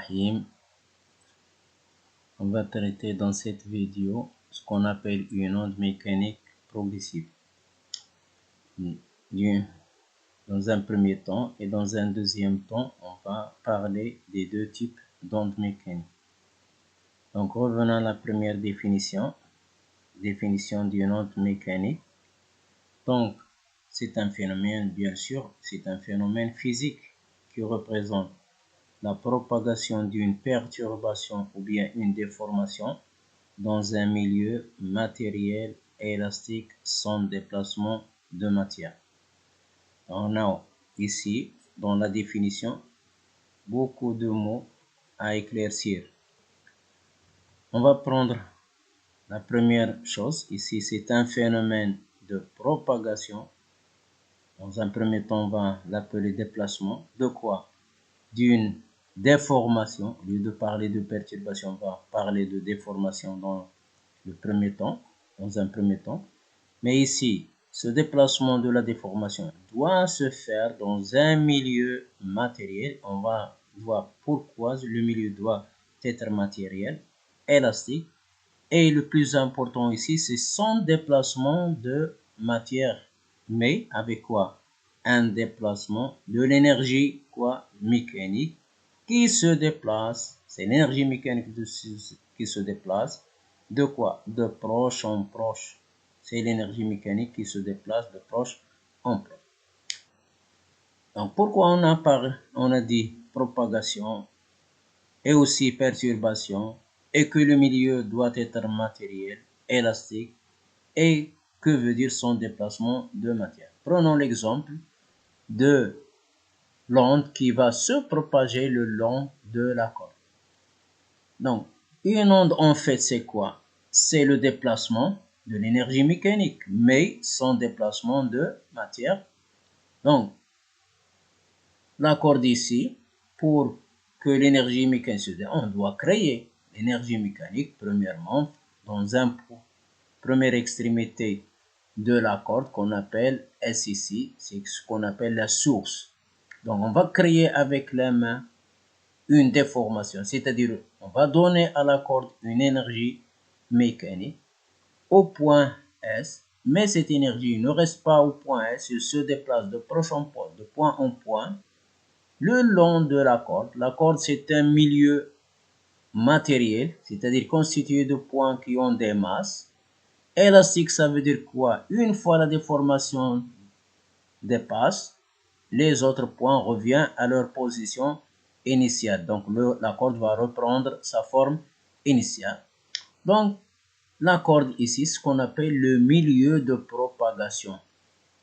Rahim. On va traiter dans cette vidéo ce qu'on appelle une onde mécanique progressive. Dans un premier temps et dans un deuxième temps, on va parler des deux types d'ondes mécaniques. Donc revenons à la première définition d'une onde mécanique. Donc c'est un phénomène, bien sûr, c'est un phénomène physique qui représente la propagation d'une perturbation ou bien une déformation dans un milieu matériel élastique sans déplacement de matière. On a ici, dans la définition, beaucoup de mots à éclaircir. On va prendre la première chose. Ici, c'est un phénomène de propagation. Dans un premier temps, on va l'appeler déplacement. De quoi? D'une déformation. Au lieu de parler de perturbation, on va parler de déformation dans un premier temps. Mais ici, ce déplacement de la déformation doit se faire dans un milieu matériel. On va voir pourquoi le milieu doit être matériel, élastique. Et le plus important ici, c'est sans déplacement de matière. Mais avec quoi? Un déplacement de l'énergie mécanique qui se déplace. C'est l'énergie mécanique qui se déplace. De quoi? De proche en proche. C'est l'énergie mécanique qui se déplace de proche en proche. Donc pourquoi on a dit propagation et aussi perturbation et que le milieu doit être matériel, élastique et que veut dire son déplacement de matière. Prenons l'exemple de l'onde qui va se propager le long de la corde. Donc, une onde en fait c'est quoi? C'est le déplacement de l'énergie mécanique, mais sans déplacement de matière. Donc, la corde ici, pour que l'énergie mécanique se déplace, on doit créer l'énergie mécanique premièrement dans un première extrémité de la corde qu'on appelle S ici, c'est ce qu'on appelle la source. Donc on va créer avec la main une déformation, c'est-à-dire on va donner à la corde une énergie mécanique au point S, mais cette énergie ne reste pas au point S, elle se déplace de proche en proche, de point en point, le long de la corde. La corde c'est un milieu matériel, c'est-à-dire constitué de points qui ont des masses. Élastique, ça veut dire quoi? Une fois la déformation dépasse, les autres points reviennent à leur position initiale. Donc, la corde va reprendre sa forme initiale. Donc, la corde ici, ce qu'on appelle le milieu de propagation.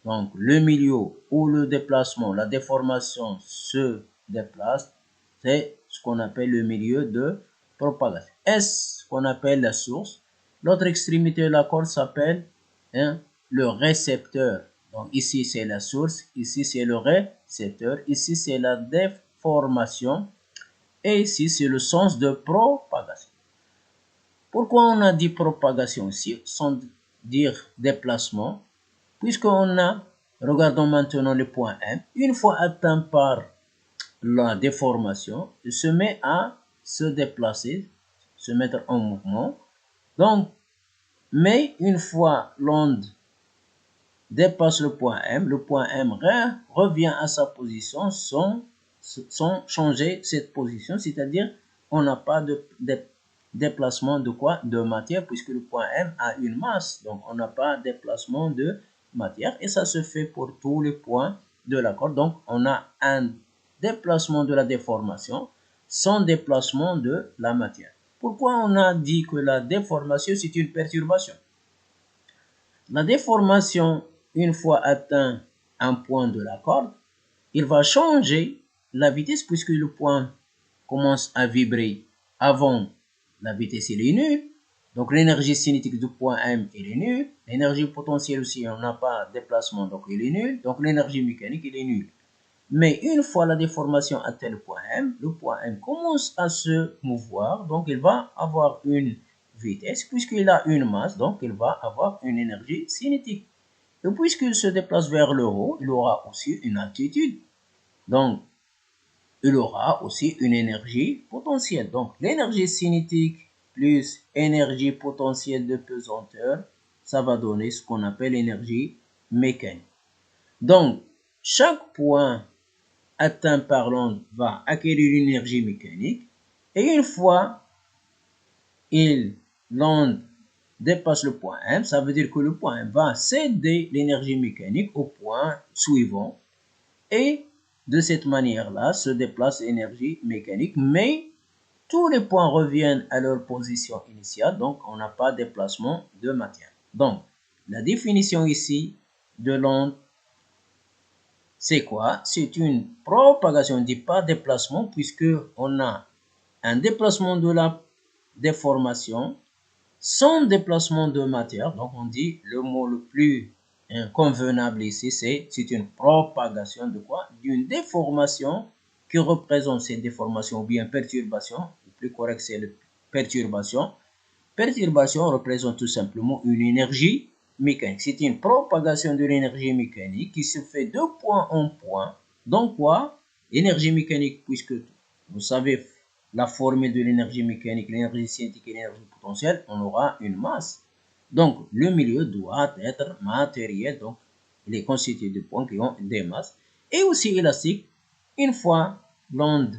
Donc, le milieu où le déplacement, la déformation se déplace, c'est ce qu'on appelle le milieu de propagation. S, ce qu'on appelle la source. L'autre extrémité de la corde s'appelle le récepteur. Donc ici c'est la source, ici c'est le récepteur, ici c'est la déformation et ici c'est le sens de propagation. Pourquoi on a dit propagation ici sans dire déplacement? Puisqu'on a, regardons maintenant le point M, une fois atteint par la déformation, il se met à se déplacer, se mettre en mouvement. Donc, mais une fois l'onde dépasse le point M revient à sa position sans changer cette position, c'est-à-dire on n'a pas de déplacement de quoi? De matière, puisque le point M a une masse, donc on n'a pas de déplacement de matière, et ça se fait pour tous les points de la corde. Donc on a un déplacement de la déformation sans déplacement de la matière. Pourquoi on a dit que la déformation c'est une perturbation? La déformation, une fois atteint un point de la corde, il va changer la vitesse puisque le point commence à vibrer avant la vitesse est nulle. Donc l'énergie cinétique du point M est nulle. L'énergie potentielle aussi, on n'a pas de déplacement, donc il est nul. Donc l'énergie mécanique est nulle. Mais une fois la déformation atteint le point M commence à se mouvoir. Donc il va avoir une vitesse puisqu'il a une masse. Donc il va avoir une énergie cinétique. Et puisqu'il se déplace vers le haut, il aura aussi une altitude. Donc il aura aussi une énergie potentielle. Donc, l'énergie cinétique plus énergie potentielle de pesanteur, ça va donner ce qu'on appelle énergie mécanique. Donc, chaque point atteint par l'onde va acquérir une énergie mécanique et une fois l'onde dépasse le point M, ça veut dire que le point M va céder l'énergie mécanique au point suivant et de cette manière-là se déplace l'énergie mécanique, mais tous les points reviennent à leur position initiale, donc on n'a pas de déplacement de matière. Donc, la définition ici de l'onde, c'est quoi? C'est une propagation, on ne dit pas déplacement, puisque on a un déplacement de la déformation sans déplacement de matière. Donc, on dit le mot le plus convenable ici, c'est une propagation de quoi? D'une déformation qui représente cette déformation ou bien perturbation. Le plus correct, c'est la perturbation. Perturbation représente tout simplement une énergie mécanique. C'est une propagation de l'énergie mécanique qui se fait de point en point. Donc quoi? Énergie mécanique, puisque vous savez la formule de l'énergie mécanique, l'énergie cinétique et l'énergie potentielle, on aura une masse. Donc le milieu doit être matériel, donc il est constitué de points qui ont des masses, et aussi élastique. Une fois l'onde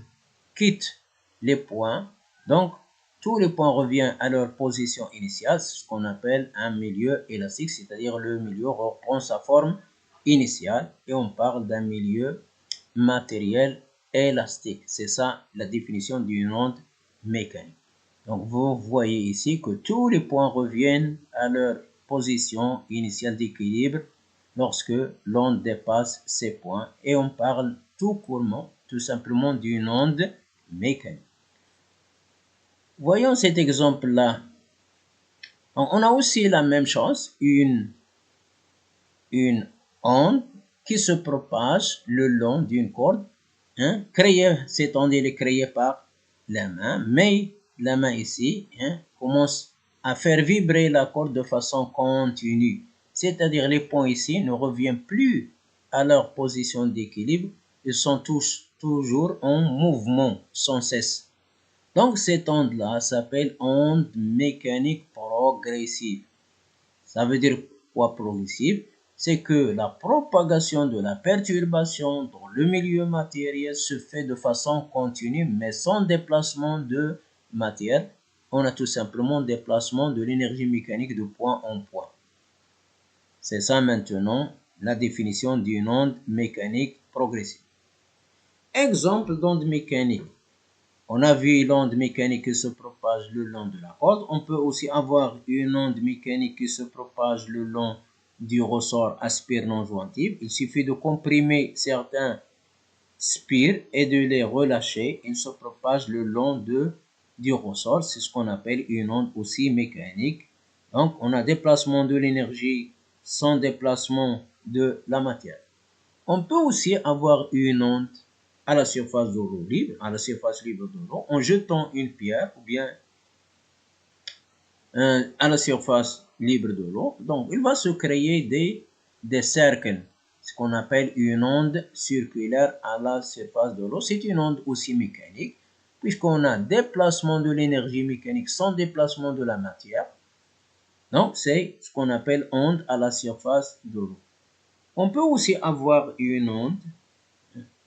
quitte les points, donc tous les points reviennent à leur position initiale, ce qu'on appelle un milieu élastique, c'est-à-dire le milieu reprend sa forme initiale et on parle d'un milieu matériel élastique. C'est ça la définition d'une onde mécanique. Donc vous voyez ici que tous les points reviennent à leur position initiale d'équilibre lorsque l'onde dépasse ces points et on parle tout courtement, tout simplement d'une onde mécanique. Voyons cet exemple-là. On a aussi la même chose, une onde qui se propage le long d'une corde. Cette onde est créée par la main, mais la main ici commence à faire vibrer la corde de façon continue. C'est-à-dire les points ici ne reviennent plus à leur position d'équilibre, ils sont toujours en mouvement sans cesse. Donc cette onde-là s'appelle onde mécanique progressive. Ça veut dire quoi progressive? C'est que la propagation de la perturbation dans le milieu matériel se fait de façon continue mais sans déplacement de matière. On a tout simplement déplacement de l'énergie mécanique de point en point. C'est ça maintenant la définition d'une onde mécanique progressive. Exemple d'onde mécanique. On a vu l'onde mécanique qui se propage le long de la corde. On peut aussi avoir une onde mécanique qui se propage le long du ressort aspire non jointif. Il suffit de comprimer certains spires et de les relâcher. Ils se propagent le long du ressort. C'est ce qu'on appelle une onde aussi mécanique. Donc, on a déplacement de l'énergie sans déplacement de la matière. On peut aussi avoir une onde à la surface de l'eau libre, à la surface libre de l'eau, en jetant une pierre ou bien à la surface libre de l'eau. Donc, il va se créer des cercles, ce qu'on appelle une onde circulaire à la surface de l'eau. C'est une onde aussi mécanique, puisqu'on a déplacement de l'énergie mécanique sans déplacement de la matière. Donc, c'est ce qu'on appelle onde à la surface de l'eau. On peut aussi avoir une onde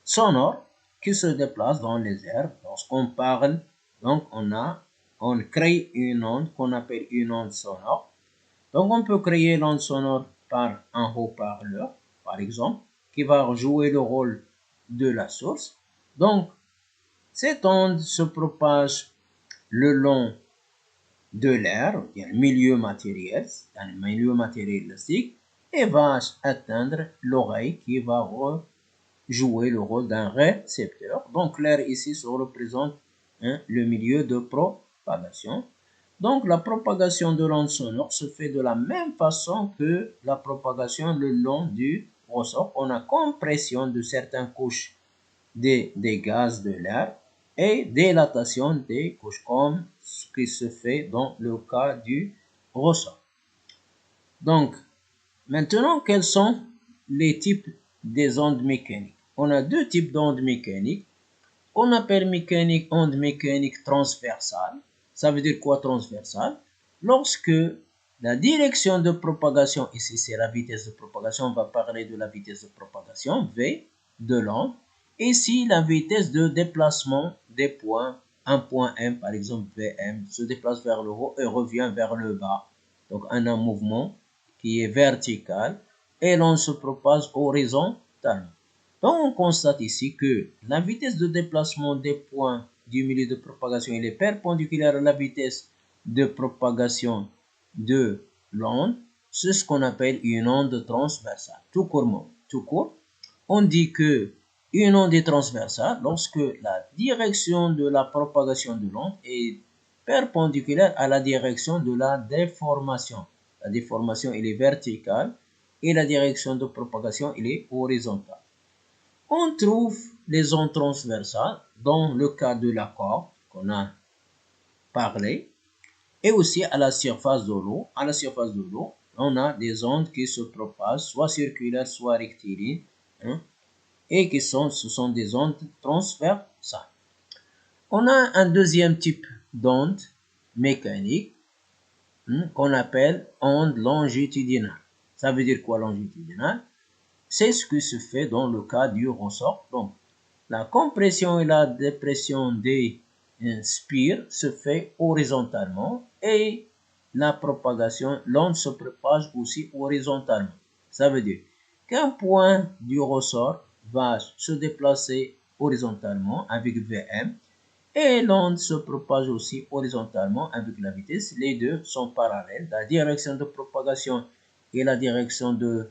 sonore qui se déplace dans les airs. Lorsqu'on parle, donc on crée une onde qu'on appelle une onde sonore. Donc on peut créer l'onde sonore par un haut-parleur, par exemple, qui va jouer le rôle de la source. Donc cette onde se propage le long de l'air, il y a le milieu matériel, dans le milieu matériel élastique, et va atteindre l'oreille qui va jouer le rôle d'un récepteur. Donc l'air ici se représente le milieu de propagation. Donc la propagation de l'onde sonore se fait de la même façon que la propagation le long du ressort. On a compression de certaines couches des gaz de l'air et dilatation des couches comme ce qui se fait dans le cas du ressort. Donc maintenant, quels sont les types des ondes mécaniques? On a deux types d'ondes mécaniques. qu'on appelle onde mécanique transversale. Ça veut dire quoi transversale? Lorsque la direction de propagation, ici c'est la vitesse de propagation, on va parler de la vitesse de propagation, V, de l'onde. Ici, la vitesse de déplacement des points, un point M, par exemple Vm, se déplace vers le haut et revient vers le bas. Donc, un mouvement qui est vertical et l'on se propage horizontalement. Donc, on constate ici que la vitesse de déplacement des points du milieu de propagation est perpendiculaire à la vitesse de propagation de l'onde. C'est ce qu'on appelle une onde transversale. Tout court, on dit que une onde est transversale lorsque la direction de la propagation de l'onde est perpendiculaire à la direction de la déformation. La déformation, elle est verticale et la direction de propagation, elle est horizontale. On trouve les ondes transversales dans le cas de la corde qu'on a parlé et aussi à la surface de l'eau. À la surface de l'eau, on a des ondes qui se propagent soit circulaires, soit rectilignes, et ce sont des ondes transversales. On a un deuxième type d'onde mécanique qu'on appelle onde longitudinale. Ça veut dire quoi longitudinale? C'est ce qui se fait dans le cas du ressort. Donc, la compression et la dépression des spires se fait horizontalement et la propagation, l'onde se propage aussi horizontalement. Ça veut dire qu'un point du ressort va se déplacer horizontalement avec Vm et l'onde se propage aussi horizontalement avec la vitesse. Les deux sont parallèles. La direction de propagation et la direction de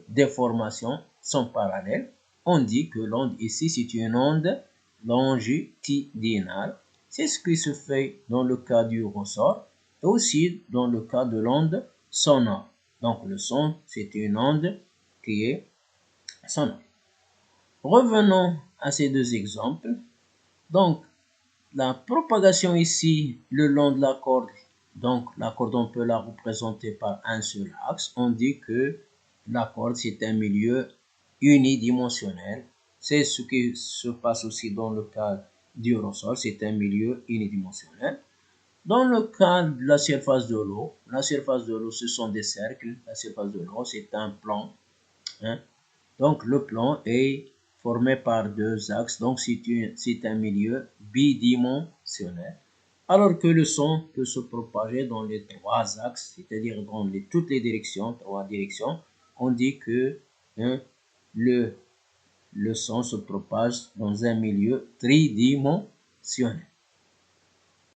déformation sont parallèles. On dit que l'onde ici, c'est une onde longitudinale. C'est ce qui se fait dans le cas du ressort et aussi dans le cas de l'onde sonore. Donc le son, c'est une onde qui est sonore. Revenons à ces deux exemples. Donc, la propagation ici, le long de la corde, donc la corde, on peut la représenter par un seul axe. On dit que la corde, c'est un milieu unidimensionnel. C'est ce qui se passe aussi dans le cas du ressort, c'est un milieu unidimensionnel. Dans le cas de la surface de l'eau, ce sont des cercles. La surface de l'eau, c'est un plan. Donc, le plan est formé par deux axes, donc c'est un milieu bidimensionnel. Alors que le son peut se propager dans les trois axes, c'est-à-dire dans toutes les directions, trois directions. On dit que le son se propage dans un milieu tridimensionnel.